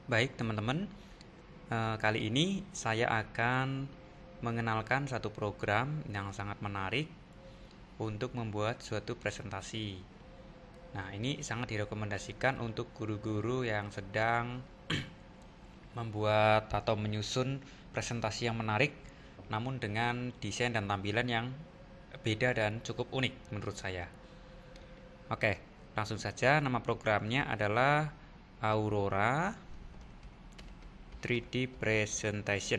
Baik teman-teman, kali ini saya akan mengenalkan satu program yang sangat menarik untuk membuat suatu presentasi. Nah, ini sangat direkomendasikan untuk guru-guru yang sedang membuat atau menyusun presentasi yang menarik, namun dengan desain dan tampilan yang beda dan cukup unik menurut saya. Oke, langsung saja. Nama programnya adalah Aurora 3D Presentation.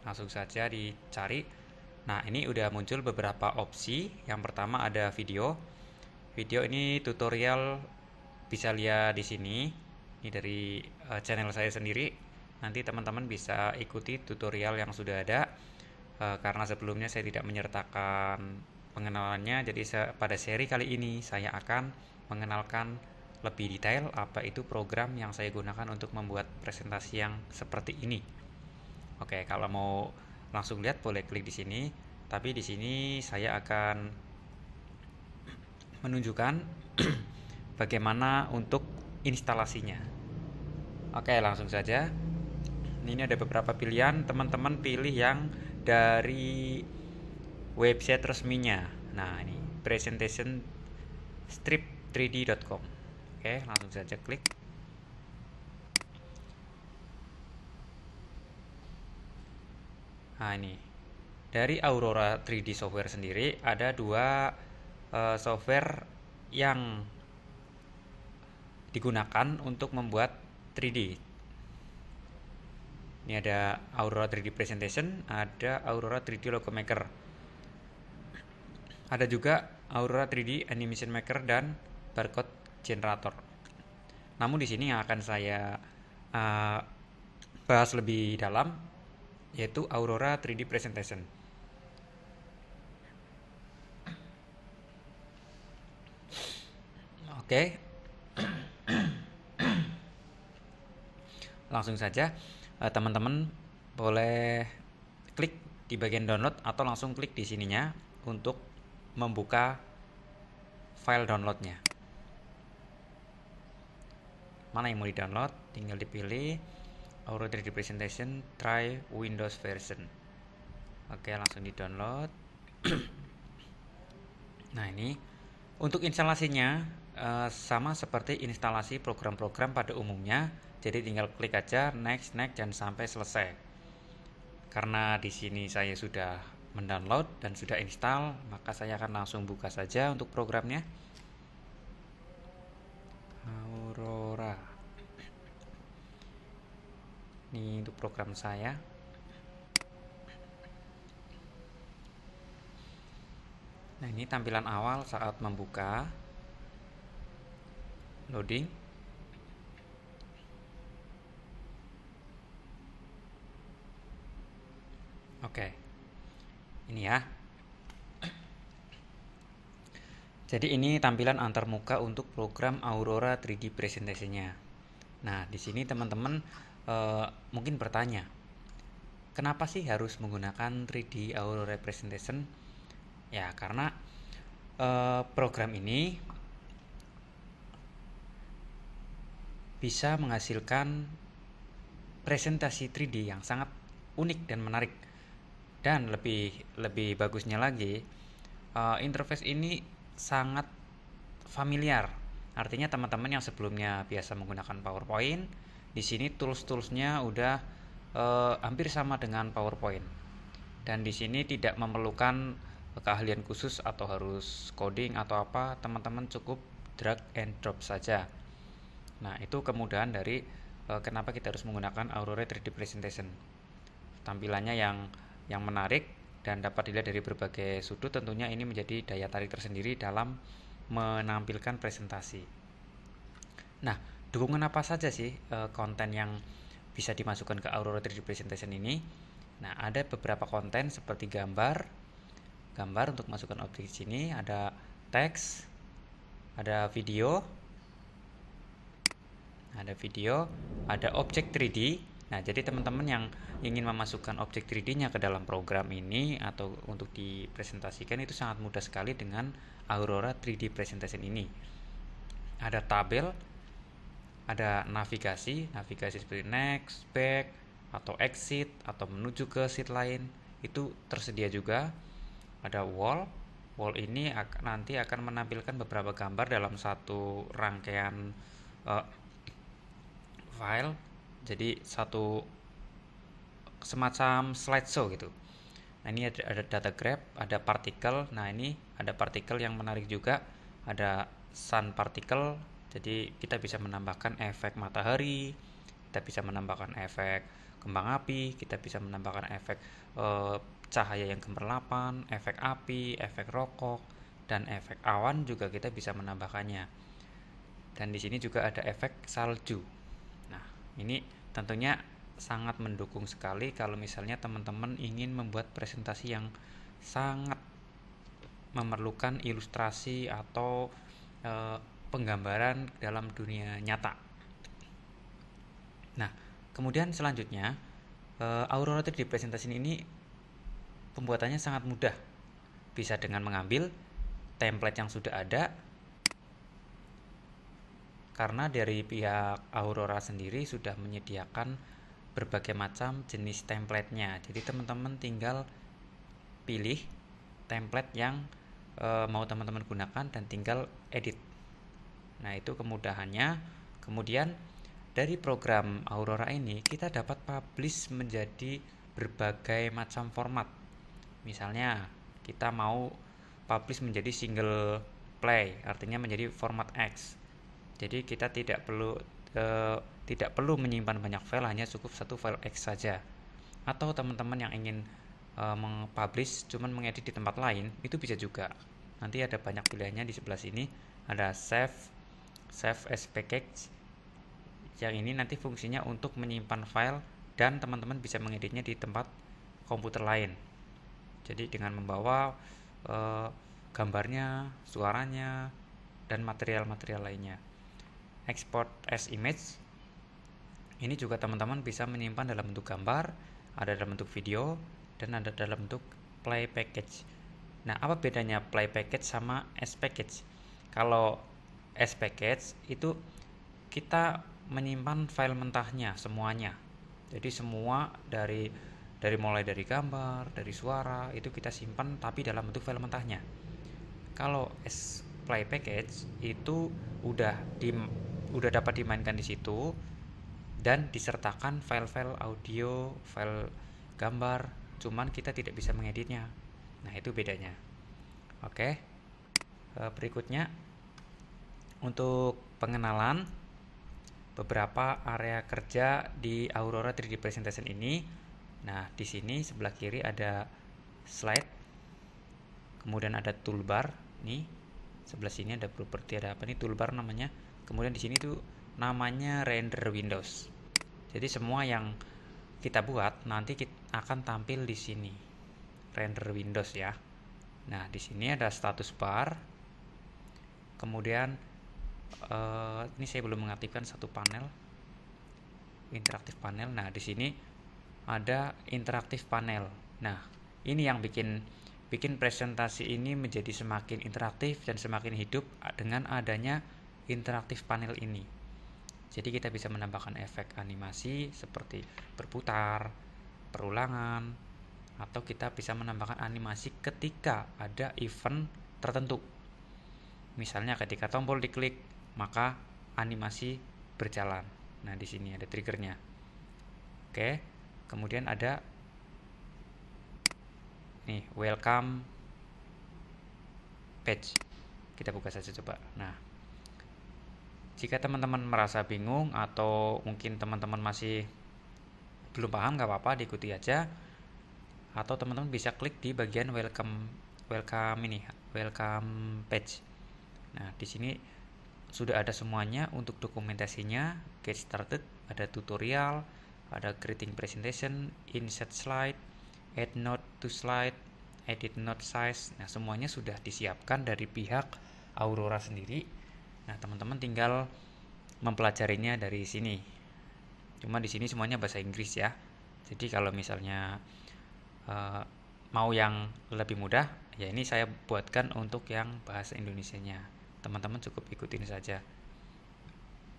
Langsung saja dicari. Nah, ini udah muncul beberapa opsi. Yang pertama ada video. Video ini tutorial, bisa lihat di sini. Ini dari channel saya sendiri. Nanti teman-teman bisa ikuti tutorial yang sudah ada. Karena sebelumnya saya tidak menyertakan pengenalannya, jadi pada seri kali ini saya akan mengenalkan lebih detail apa itu program yang saya gunakan untuk membuat presentasi yang seperti ini. Oke, kalau mau langsung lihat boleh klik di sini. Tapi di sini saya akan menunjukkan bagaimana untuk instalasinya. Oke, langsung saja. Ini ada beberapa pilihan, teman-teman pilih yang dari website resminya. Nah, ini presentationstrip3d.com. Oke, langsung saja klik. Nah, ini dari Aurora 3D Software sendiri ada dua software yang digunakan untuk membuat 3D. Ini ada Aurora 3D Presentation, ada Aurora 3D Logo Maker. Ada juga Aurora 3D Animation Maker dan Barcode Generator. Namun di sini yang akan saya bahas lebih dalam yaitu Aurora 3D Presentation. Oke. Langsung saja teman-teman boleh klik di bagian download atau langsung klik di sininya untuk membuka file downloadnya. Mana yang mau di download, tinggal dipilih Aurora 3D Presentation Try Windows Version. Oke, langsung di download. Nah, ini untuk instalasinya sama seperti instalasi program-program pada umumnya. Jadi tinggal klik aja next dan sampai selesai. Karena di sini saya sudah mendownload dan sudah install, maka saya akan langsung buka saja untuk programnya. Aurora. Ini untuk program saya. Nah, ini tampilan awal saat membuka. Loading. Oke. Ini ya. Jadi ini tampilan antarmuka untuk program Aurora 3D Presentation-nya. Nah, di sini teman-teman mungkin bertanya, kenapa sih harus menggunakan 3D Aurora Presentation? Ya, karena program ini bisa menghasilkan presentasi 3D yang sangat unik dan menarik. Dan lebih bagusnya lagi, interface ini sangat familiar. Artinya teman-teman yang sebelumnya biasa menggunakan PowerPoint, di sini tools-toolsnya udah hampir sama dengan PowerPoint. Dan di sini tidak memerlukan keahlian khusus atau harus coding atau apa, teman-teman cukup drag and drop saja. Nah, itu kemudahan dari kenapa kita harus menggunakan Aurora 3D Presentation. Tampilannya yang menarik dan dapat dilihat dari berbagai sudut, tentunya ini menjadi daya tarik tersendiri dalam menampilkan presentasi. Nah, dukungan apa saja sih konten yang bisa dimasukkan ke Aurora 3D Presentation ini? Nah, ada beberapa konten seperti gambar untuk masukkan objek di sini, ada teks, ada video, ada objek 3D. Nah, jadi teman-teman yang ingin memasukkan objek 3D-nya ke dalam program ini atau untuk dipresentasikan itu sangat mudah sekali dengan Aurora 3D Presentation ini. Ada tabel, Ada navigasi seperti next, back, atau exit, atau menuju ke sheet lain, itu tersedia juga. Ada wall ini nanti akan menampilkan beberapa gambar dalam satu rangkaian uh, file, jadi satu semacam slideshow gitu. Nah, ini ada data graph, ada partikel. Nah, ini ada partikel yang menarik juga, ada sun particle. Jadi kita bisa menambahkan efek matahari, kita bisa menambahkan efek kembang api, kita bisa menambahkan efek cahaya yang gemerlapan, efek api, efek rokok, dan efek awan juga kita bisa menambahkannya. Dan di sini juga ada efek salju. Nah, ini tentunya sangat mendukung sekali kalau misalnya teman-teman ingin membuat presentasi yang sangat memerlukan ilustrasi atau penggambaran dalam dunia nyata. Nah, kemudian selanjutnya Aurora 3D Presentation ini pembuatannya sangat mudah. Bisa dengan mengambil template yang sudah ada, karena dari pihak Aurora sendiri sudah menyediakan berbagai macam jenis template-nya. Jadi teman-teman tinggal pilih template yang mau teman-teman gunakan dan tinggal edit. Nah, itu kemudahannya. Kemudian dari program Aurora ini kita dapat publish menjadi berbagai macam format. Misalnya kita mau publish menjadi single play, artinya menjadi format X. Jadi kita tidak perlu menyimpan banyak file, hanya cukup satu file X saja. Atau teman-teman yang ingin mengpublish cuman mengedit di tempat lain, itu bisa juga. Nanti ada banyak pilihannya di sebelah sini. Ada save as package. Yang ini nanti fungsinya untuk menyimpan file dan teman-teman bisa mengeditnya di tempat komputer lain. Jadi dengan membawa gambarnya, suaranya, dan material-material lainnya. Export as image, ini juga teman-teman bisa menyimpan dalam bentuk gambar, ada dalam bentuk video, dan ada dalam bentuk play package. Nah, apa bedanya play package sama as package? Kalau as package itu kita menyimpan file mentahnya semuanya. Jadi semua dari mulai dari gambar, dari suara itu kita simpan tapi dalam bentuk file mentahnya. Kalau as play package itu udah dapat dimainkan di situ dan disertakan file-file audio, file gambar, cuman kita tidak bisa mengeditnya. Nah, itu bedanya. Oke. Berikutnya untuk pengenalan beberapa area kerja di Aurora 3D Presentation ini. Nah, di sini sebelah kiri ada slide, kemudian ada toolbar nih. Sebelah sini ada properti, ada apa nih, toolbar namanya. Kemudian di sini tuh namanya render windows. Jadi semua yang kita buat nanti akan tampil di sini. Render windows ya. Nah, di sini ada status bar. Kemudian ini saya belum mengaktifkan satu panel, interaktif panel. Nah, di sini ada interaktif panel. Nah, ini yang bikin presentasi ini menjadi semakin interaktif dan semakin hidup dengan adanya interaktif panel ini. Jadi kita bisa menambahkan efek animasi seperti berputar, perulangan, atau kita bisa menambahkan animasi ketika ada event tertentu. Misalnya ketika tombol diklik, maka animasi berjalan. Nah, di sini ada triggernya. Oke. Kemudian ada nih welcome page. Kita buka saja coba. Nah, jika teman-teman merasa bingung atau mungkin teman-teman masih belum paham, nggak apa-apa, diikuti aja. Atau teman-teman bisa klik di bagian welcome page. Nah, di sini sudah ada semuanya untuk dokumentasinya. Get started, ada tutorial, ada creating presentation, insert slide, add note to slide, edit note size. Nah, semuanya sudah disiapkan dari pihak Aurora sendiri. Nah, teman-teman tinggal mempelajarinya dari sini. Cuma di sini semuanya bahasa Inggris ya. Jadi kalau misalnya mau yang lebih mudah, ya ini saya buatkan untuk yang bahasa Indonesianya. Teman-teman cukup ikutin saja.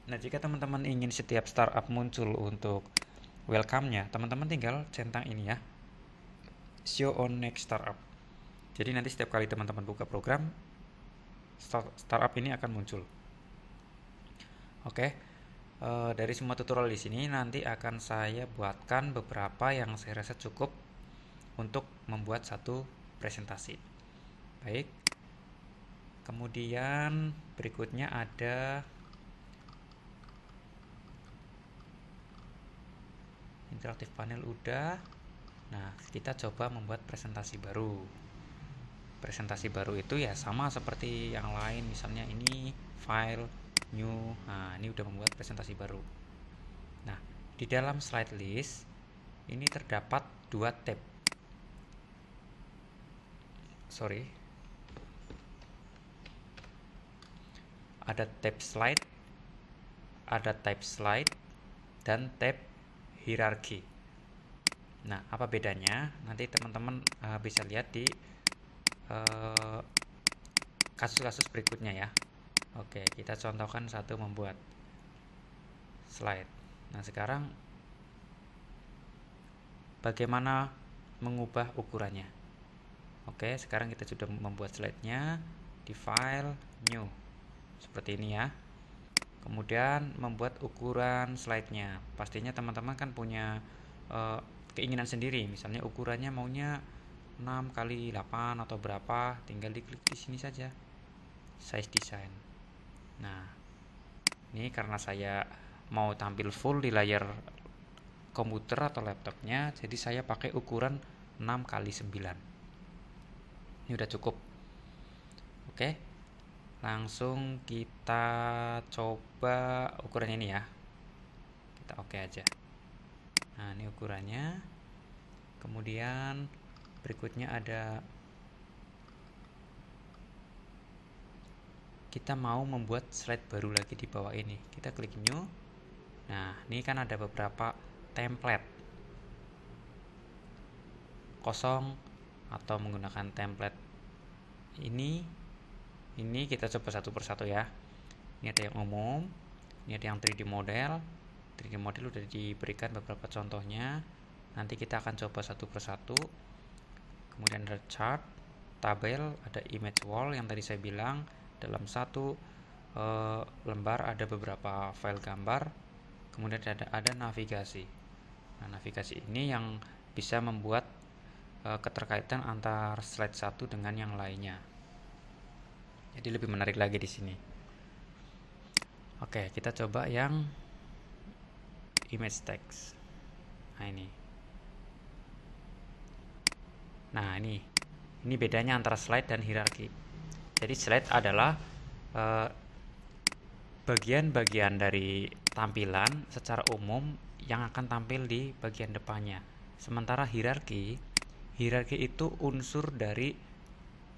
Nah, jika teman-teman ingin setiap startup muncul untuk welcome-nya, teman-teman tinggal centang ini ya, show on next startup. Jadi nanti setiap kali teman-teman buka program, startup ini akan muncul. Oke, dari semua tutorial di sini nanti akan saya buatkan beberapa yang saya rasa cukup untuk membuat satu presentasi. Baik. Kemudian berikutnya ada interaktif panel udah. Nah, kita coba membuat presentasi baru. Presentasi baru itu ya sama seperti yang lain, misalnya ini file new. Nah, ini udah membuat presentasi baru. Nah, di dalam slide list ini terdapat dua tab. Ada tab slide, ada tab slide, dan tab hierarki. Nah, apa bedanya? Nanti teman-teman bisa lihat di kasus-kasus berikutnya ya. Oke, kita contohkan satu membuat slide. Nah, sekarang bagaimana mengubah ukurannya? Oke, sekarang kita sudah membuat slide-nya di file new. Seperti ini ya. Kemudian membuat ukuran slide-nya. Pastinya teman-teman kan punya keinginan sendiri. Misalnya ukurannya maunya 6x8 atau berapa, tinggal diklik di sini saja. Size design. Nah, ini karena saya mau tampil full di layar komputer atau laptopnya, jadi saya pakai ukuran 6x9. Ini udah cukup. Oke, langsung kita coba ukurannya ini ya. Kita oke aja. Nah, ini ukurannya. Kemudian berikutnya ada kita mau membuat slide baru lagi di bawah ini. Kita klik new. Nah, ini kan ada beberapa template kosong atau menggunakan template ini kita coba satu persatu ya. Ini ada yang umum, ini ada yang 3D model. 3D model udah diberikan beberapa contohnya. Nanti kita akan coba satu persatu. Kemudian ada chart, tabel, ada image wall yang tadi saya bilang. Dalam satu lembar ada beberapa file gambar. Kemudian ada navigasi. Nah, navigasi ini yang bisa membuat keterkaitan antar slide satu dengan yang lainnya. Jadi lebih menarik lagi di sini. Oke, kita coba yang image text. Nah, ini. Nah, ini bedanya antara slide dan hierarki. Jadi slide adalah bagian-bagian dari tampilan secara umum yang akan tampil di bagian depannya. Sementara hierarki itu unsur dari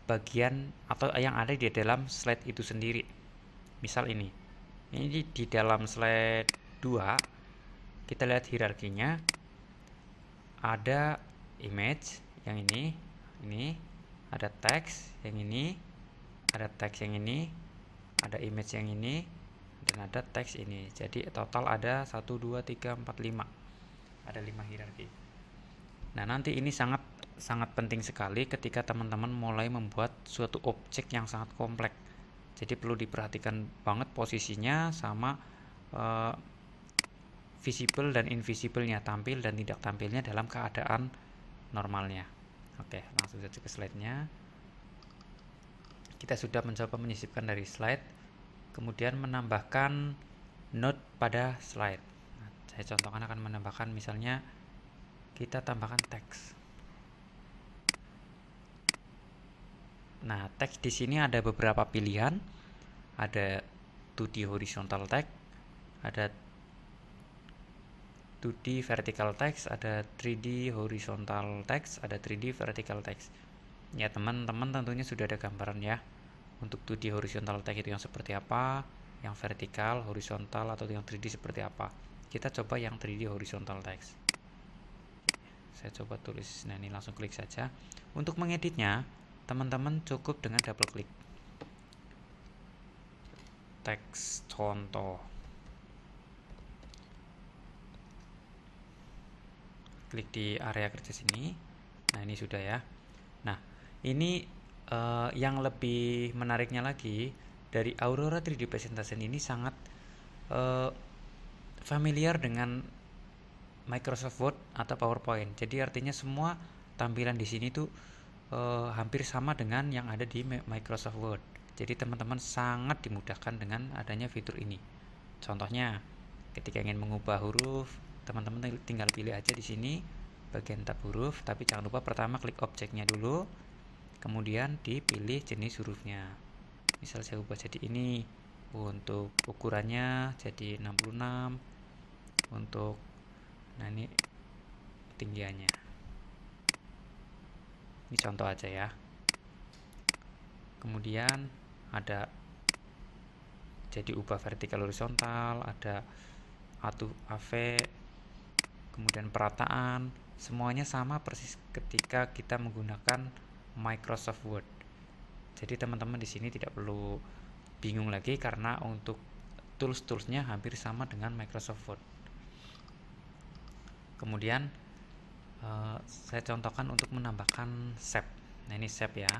bagian atau yang ada di dalam slide itu sendiri. Misal ini di dalam slide 2 kita lihat hierarkinya, ada image yang ini ada teks yang ini, ada teks yang ini, ada image yang ini, dan ada teks ini. Jadi total ada 1, 2, 3, 4, 5. Ada 5 hierarki. Nah, nanti ini sangat penting sekali ketika teman-teman mulai membuat suatu objek yang sangat kompleks. Jadi perlu diperhatikan banget posisinya sama visible dan invisible-nya, tampil dan tidak tampilnya dalam keadaan normalnya. Oke, langsung saja ke slide-nya. Kita sudah mencoba menyisipkan dari slide, kemudian menambahkan note pada slide. Nah, saya contohkan akan menambahkan, misalnya kita tambahkan teks. Nah, teks di sini ada beberapa pilihan. Ada 2D horizontal text, ada 2D vertical text, ada 3D horizontal text, ada 3D vertical text. Ya, teman-teman tentunya sudah ada gambaran ya. Untuk 2D horizontal text itu yang seperti apa, yang vertikal, horizontal, atau yang 3D seperti apa. Kita coba yang 3D horizontal text. Saya coba tulis. Nah, ini langsung klik saja. Untuk mengeditnya, teman-teman cukup dengan double klik. Teks contoh. klik di area kerja sini. Nah, ini sudah ya. Nah, ini yang lebih menariknya lagi, dari Aurora 3D Presentation ini sangat familiar dengan Microsoft Word atau PowerPoint. Jadi artinya semua tampilan di sini tuh hampir sama dengan yang ada di Microsoft Word. Jadi teman-teman sangat dimudahkan dengan adanya fitur ini. Contohnya, ketika ingin mengubah huruf, teman-teman tinggal pilih aja di sini bagian tab huruf, tapi jangan lupa pertama klik objeknya dulu, kemudian dipilih jenis hurufnya. Misal saya ubah jadi ini, untuk ukurannya jadi 66, untuk ini ketinggiannya. Ini contoh aja ya. Kemudian ada jadi ubah vertikal horizontal, ada AV, kemudian perataan, semuanya sama persis ketika kita menggunakan Microsoft Word. Jadi teman-teman di sini tidak perlu bingung lagi karena untuk tools-toolsnya hampir sama dengan Microsoft Word. Kemudian saya contohkan untuk menambahkan shape. Nah, ini shape ya.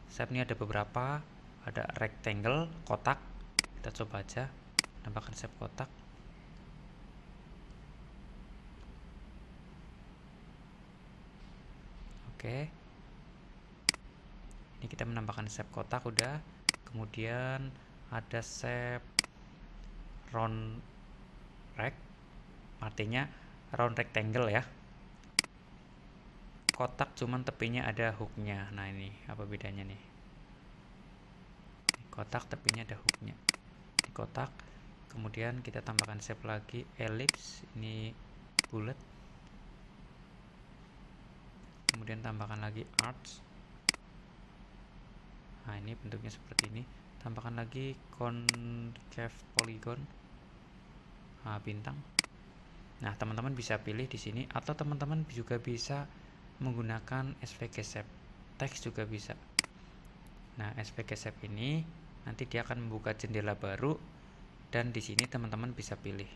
Shape ini ada beberapa, ada rectangle, kotak. Kita coba aja menambahkan shape kotak. Oke. Ini kita menambahkan shape kotak udah. Kemudian ada shape round rect, artinya round rectangle ya. Kotak cuman tepinya ada hooknya. Nah, ini apa bedanya nih? Kotak tepinya ada hooknya. Ini kotak. Kemudian kita tambahkan shape lagi ellipse, ini bulat. Kemudian tambahkan lagi arch. Nah, ini bentuknya seperti ini. Tambahkan lagi concave polygon. Nah, bintang. Nah, teman-teman bisa pilih di sini, atau teman-teman juga bisa menggunakan SVG shape. Teks juga bisa. Nah, SVG shape ini nanti dia akan membuka jendela baru, dan di sini teman-teman bisa pilih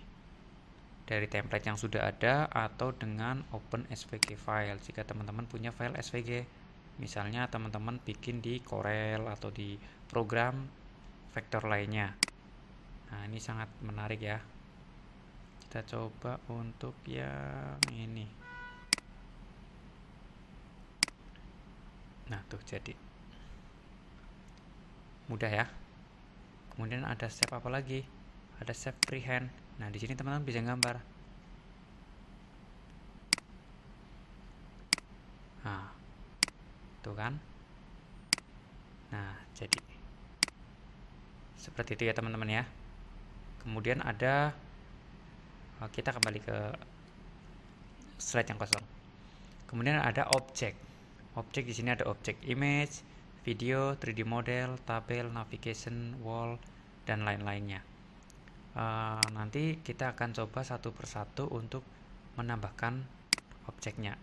dari template yang sudah ada atau dengan open SVG file. Jika teman-teman punya file SVG, misalnya teman-teman bikin di Corel atau di program vektor lainnya. Nah, ini sangat menarik ya. Kita coba untuk yang ini. Nah, tuh jadi mudah ya. Kemudian ada shape apa lagi? Ada shape freehand. Nah, di sini teman-teman bisa gambar. Nah, tuh kan. Nah, jadi seperti itu ya teman-teman ya. Kemudian ada, kita kembali ke slide yang kosong. Kemudian ada objek. Objek di sini ada objek image, video, 3D model, tabel, navigation, wall, dan lain-lainnya. Nanti kita akan coba satu persatu untuk menambahkan objeknya.